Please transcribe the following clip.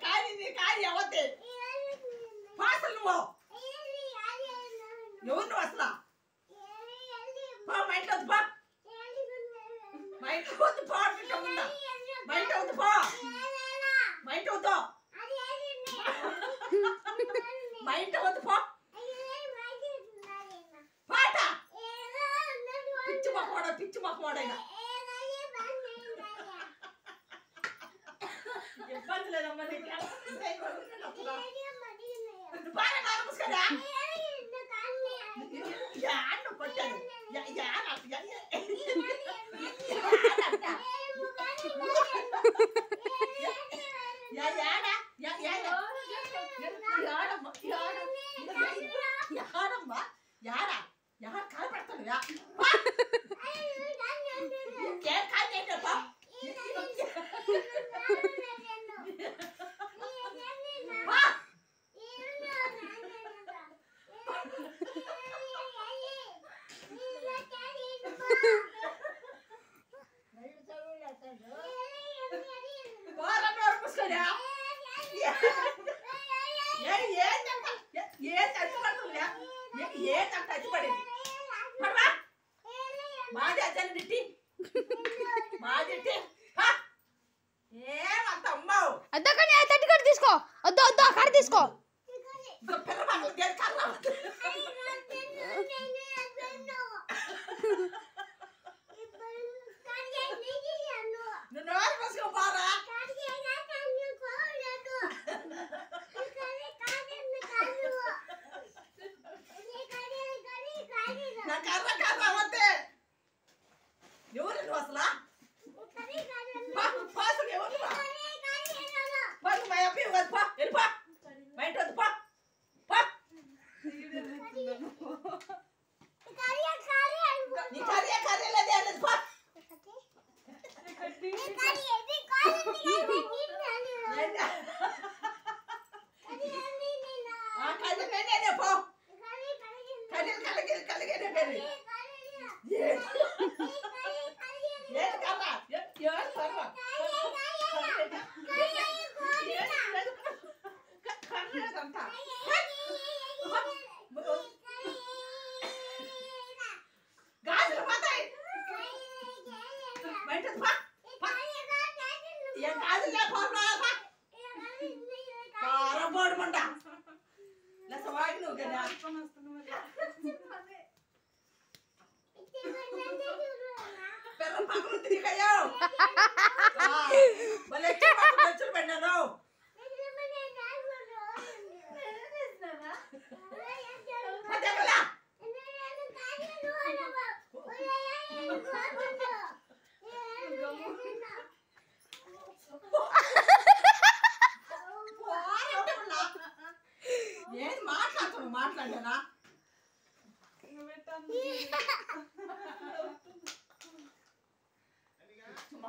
కాని నీ కాని ఎవతే పాసలు నువ్వు ఎవరు నువ్వు అసలు పో మా ఇంట్లో పో మా ఇంట్లో వద్దు పో అంటుంటా ఉందా మా ఇంట్లో వద్దు పో మా ఇంట్లో వద్దు మా ఇంట్లో వద్దు పో పాట పిచ్చి మొక్కవాడైనా ఇబ్బంది లేదమ్మా బాగా నమస్కారా యాను కొట్టాను యాడమ్మా యారా యాడ కాలు పెడతాను ఏం కాదు ఏంటప్పా తీసుకో వద్దు వద్దు అక్కడ తీసుకో మాట్లాడనా